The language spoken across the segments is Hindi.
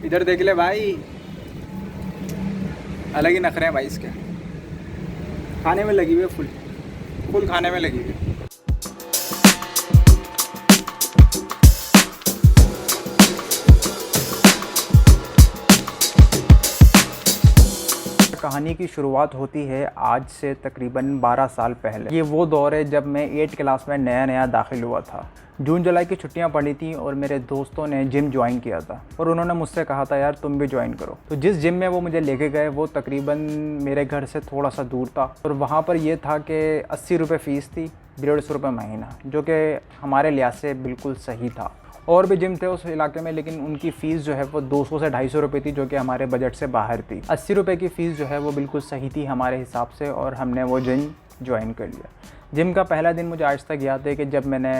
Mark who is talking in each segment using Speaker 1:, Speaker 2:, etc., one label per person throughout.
Speaker 1: इधर देख ले भाई, अलग ही नखरे हैं भाई इसके। खाने में लगी हुई है, फुल फुल खाने में लगी हुई है। कहानी की शुरुआत होती है आज से तकरीबन 12 साल पहले। ये वो दौर है जब मैं 8 क्लास में नया दाखिल हुआ था। जून जुलाई की छुट्टियां पड़ी थी और मेरे दोस्तों ने जिम ज्वाइन किया था और उन्होंने मुझसे कहा था यार तुम भी ज्वाइन करो। तो जिस जिम में वो मुझे लेके गए वो तकरीबन मेरे घर से थोड़ा सा दूर था और वहाँ पर ये था कि 80 रुपये फ़ीस थी, 150 रुपये महीना, जो कि हमारे लिहाज से बिल्कुल सही था। और भी जिम थे उस इलाके में, लेकिन उनकी फ़ीस जो है वो 200 से 250 रुपये थी, जो कि हमारे बजट से बाहर थी। 80 रुपये की फ़ीस जो है वो बिल्कुल सही थी हमारे हिसाब से और हमने वो जिम ज्वाइन कर लिया। जिम का पहला दिन मुझे आज तक याद है कि जब मैंने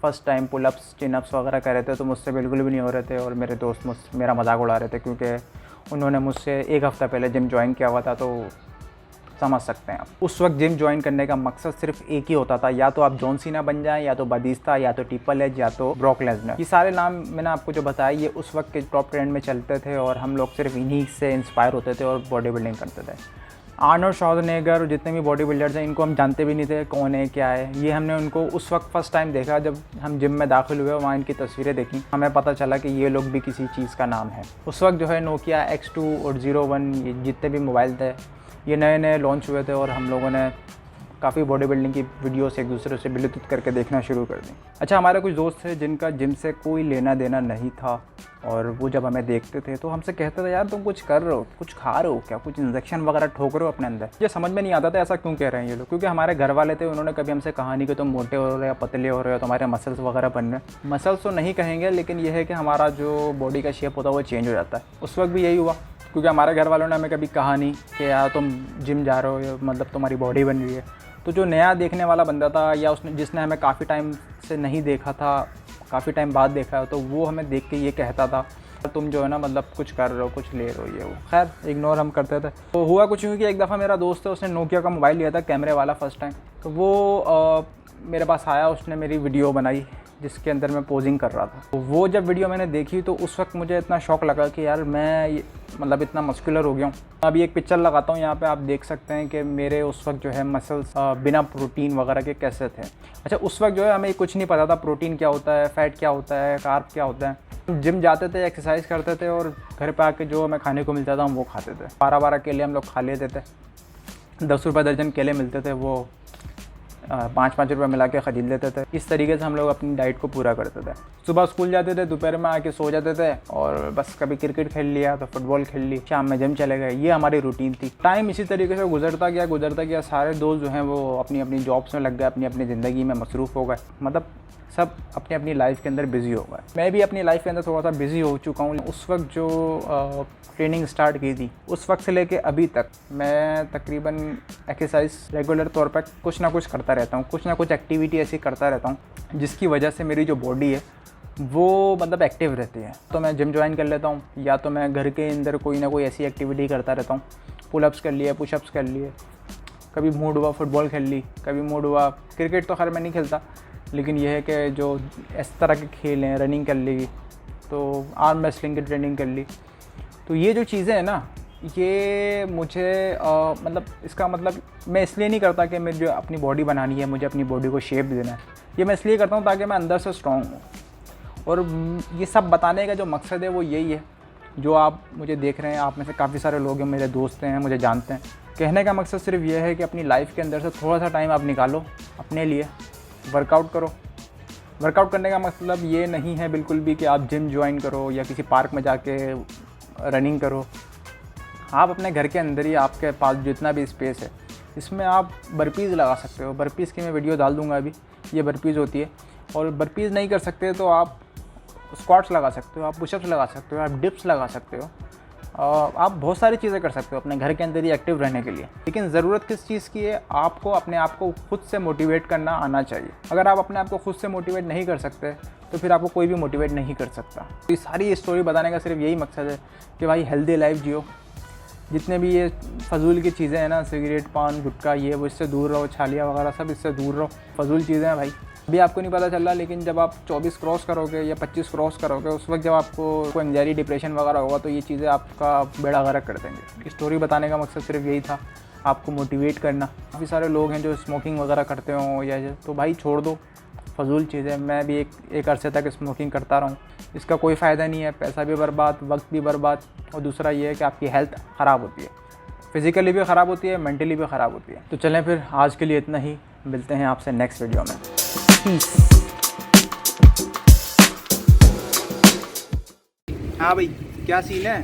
Speaker 1: फ़र्स्ट टाइम पुलअप्स चिनअप्स वगैरह कर रहे थे तो मुझसे बिल्कुल भी नहीं हो रहे थे और मेरे दोस्त मेरा मजाक उड़ा रहे थे, क्योंकि उन्होंने मुझसे 1 हफ़्ता पहले जिम ज्वाइन किया हुआ था। तो समझ सकते हैं आप। उस वक्त जिम ज्वाइन करने का मकसद सिर्फ एक ही होता था, या तो आप जॉन सीना बन जाएं, या तो बातिस्ता, या तो ट्रिपल एच, या तो ब्रॉक लेसनर। ये सारे नाम मैंने आपको जो बताया ये उस वक्त के टॉप ट्रेंड में चलते थे और हम लोग सिर्फ इन्हीं से इंस्पायर होते थे और बॉडी बिल्डिंग करते थे। आर्नोल्ड श्वार्ज़नेगर और जितने भी बॉडी बिल्डर्स हैं इनको हम जानते भी नहीं थे कौन है क्या है। ये हमने उनको उस वक्त फ़र्स्ट टाइम देखा जब हम जिम में दाखिल हुए, वहाँ इनकी तस्वीरें देखी, हमें पता चला कि ये लोग भी किसी चीज़ का नाम है। उस वक्त जो है नोकिया X2 और 01 ये जितने भी मोबाइल थे ये नए नए लॉन्च हुए थे और हम लोगों ने काफ़ी बॉडी बिल्डिंग की वीडियोस एक दूसरे से ब्लूटूथ करके देखना शुरू कर दी। अच्छा, हमारे कुछ दोस्त थे जिनका जिम से कोई लेना देना नहीं था और वो जब हमें देखते थे तो हमसे कहते थे यार तुम कुछ कर रहे हो, कुछ खा रहे हो क्या, कुछ इंजेक्शन वगैरह ठोक रहे हो अपने अंदर। ये समझ में नहीं आता था ऐसा क्यों कह रहे हैं ये लोग, क्योंकि हमारे घर वाले थे, उन्होंने कभी हमसे कहा नहीं कि तुम मोटे हो रहे हो या पतले हो रहे हो, तुम्हारे मसल्स वगैरह बन रहे हैं। मसल्स तो नहीं कहेंगे, लेकिन यह है कि हमारा जो बॉडी का शेप होता है वो चेंज हो जाता है। उस वक्त भी यही हुआ, क्योंकि हमारे घर वालों ने हमें कभी कहा नहीं कि यार तुम जिम जा रहे हो मतलब तुम्हारी बॉडी बन रही है। तो जो नया देखने वाला बंदा था या जिसने हमें काफ़ी टाइम से नहीं देखा था, काफ़ी टाइम बाद देखा, तो वो हमें देख के ये कहता था तुम जो है ना मतलब कुछ कर रहे हो, कुछ ले रहे हो, ये वो। खैर इग्नोर हम करते थे। तो हुआ कुछ यूँ कि एक दफ़ा मेरा दोस्त है, उसने नोकिया का मोबाइल लिया था कैमरे वाला फ़र्स्ट टाइम। तो वो मेरे पास आया, उसने मेरी वीडियो बनाई जिसके अंदर मैं पोजिंग कर रहा था। तो वो जब वीडियो मैंने देखी तो उस वक्त मुझे इतना शौक लगा कि यार मैं मतलब इतना मस्कुलर हो गया हूँ। अभी एक पिक्चर लगाता हूँ यहाँ पे, आप देख सकते हैं कि मेरे उस वक्त जो है मसल्स बिना प्रोटीन वगैरह के कैसे थे। अच्छा, उस वक्त जो है हमें कुछ नहीं पता था प्रोटीन क्या होता है, फ़ैट क्या होता है, कार्ब क्या होता है। जिम जाते थे, एक्सरसाइज करते थे और घर पे आके जो हमें खाने को मिलता था हम वो खाते थे। 12-12 केले हम लोग खा लेते थे। 10 रुपये दर्जन केले मिलते थे, वो 5-5 रुपये मिला के ख़रीद लेते थे। इस तरीके से हम लोग अपनी डाइट को पूरा करते थे। सुबह स्कूल जाते थे, दोपहर में आके सो जाते थे और बस कभी क्रिकेट खेल लिया तो फुटबॉल खेल ली, शाम में जिम चले गए। ये हमारी रूटीन थी। टाइम इसी तरीके से गुजरता गया। सारे दोस्त जो हैं वो अपनी अपनी जॉब्स में लग गए, अपनी अपनी ज़िंदगी में मसरूफ़ हो गए, मतलब सब अपनी अपनी लाइफ के अंदर बिज़ी हो गए। मैं भी अपनी लाइफ के अंदर थोड़ा सा बिज़ी हो चुका हूँ। उस वक्त जो ट्रेनिंग स्टार्ट की थी उस वक्त से लेके अभी तक मैं तकरीबन एक्सरसाइज रेगुलर तौर पर कुछ ना कुछ करता रहता हूँ, कुछ ना कुछ एक्टिविटी ऐसी करता रहता हूँ जिसकी वजह से मेरी जो बॉडी है वो मतलब एक्टिव रहती है। तो मैं जिम ज्वाइन कर लेता हूँ, या तो मैं घर के अंदर कोई ना कोई ऐसी एक्टिविटी करता रहता हूँ। पुलअप्स कर लिए, पुशअप्स कर लिए, कभी मूड हुआ फुटबॉल खेल ली, कभी मूड हुआ क्रिकेट, तो खैर मैं नहीं खेलता, लेकिन यह है कि जो इस तरह के खेल हैं, रनिंग कर ली, तो आर्म रेसलिंग की ट्रेनिंग कर ली। तो ये जो चीज़ें हैं ना, ये मुझे मतलब इसका मतलब मैं इसलिए नहीं करता कि मुझे अपनी बॉडी बनानी है, मुझे अपनी बॉडी को शेप देना है। ये मैं इसलिए करता हूँ ताकि मैं अंदर से स्ट्रॉन्ग हूँ। और ये सब बताने का जो मकसद है वो यही है। जो आप मुझे देख रहे हैं, आप में से काफ़ी सारे लोग हैं, मेरे दोस्त हैं, मुझे जानते हैं। कहने का मकसद सिर्फ ये है कि अपनी लाइफ के अंदर से थोड़ा सा टाइम आप निकालो अपने लिए, वर्कआउट करो। वर्कआउट करने का मतलब ये नहीं है बिल्कुल भी कि आप जिम ज्वाइन करो या किसी पार्क में जाके रनिंग करो। आप अपने घर के अंदर ही, आपके पास जितना भी स्पेस है, इसमें आप बर्पीज़ लगा सकते हो। बर्पीज़ की मैं वीडियो डाल दूंगा अभी। ये बर्पीज़ होती है। और बर्पीज़ नहीं कर सकते तो आप स्क्वाट्स लगा सकते हो, आप पुशअप्स लगा सकते हो, आप डिप्स लगा सकते हो, आप बहुत सारी चीज़ें कर सकते हो अपने घर के अंदर ही एक्टिव रहने के लिए। लेकिन ज़रूरत किस चीज़ की है, आपको अपने आप को खुद से मोटिवेट करना आना चाहिए। अगर आप अपने आप को खुद से मोटिवेट नहीं कर सकते तो फिर आपको कोई भी मोटिवेट नहीं कर सकता। तो ये सारी स्टोरी बताने का सिर्फ यही मकसद है कि भाई हेल्दी लाइफ जियो। जितने भी ये फजूल की चीज़ें हैं ना, सिगरेट, पान, गुटखा, ये वो, इससे दूर रहो। छालिया वगैरह सब इससे दूर रहो। फजूल चीज़ें हैं भाई। अभी आपको नहीं पता चल रहा, लेकिन जब आप 24 क्रॉस करोगे या 25 क्रॉस करोगे, उस वक्त जब आपको एंग्जाइटी डिप्रेशन वगैरह होगा, तो ये चीज़ें आपका बेड़ा गर्क कर देंगे। स्टोरी बताने का मकसद सिर्फ यही था, आपको मोटिवेट करना। काफ़ी सारे लोग हैं जो स्मोकिंग वगैरह करते हों या तो भाई छोड़ दो, फजूल चीज़ है। मैं भी एक अरसे तक स्मोकिंग करता रहा हूँ, इसका कोई फ़ायदा नहीं है, पैसा भी बर्बाद, वक्त भी बर्बाद, और दूसरा ये है कि आपकी हेल्थ ख़राब होती है, फिज़िकली भी ख़राब होती है, मेंटली भी ख़राब होती है। तो चलें फिर, आज के लिए इतना ही, मिलते हैं आपसे नेक्स्ट वीडियो में। पीस। हाँ भाई, क्या सीन है?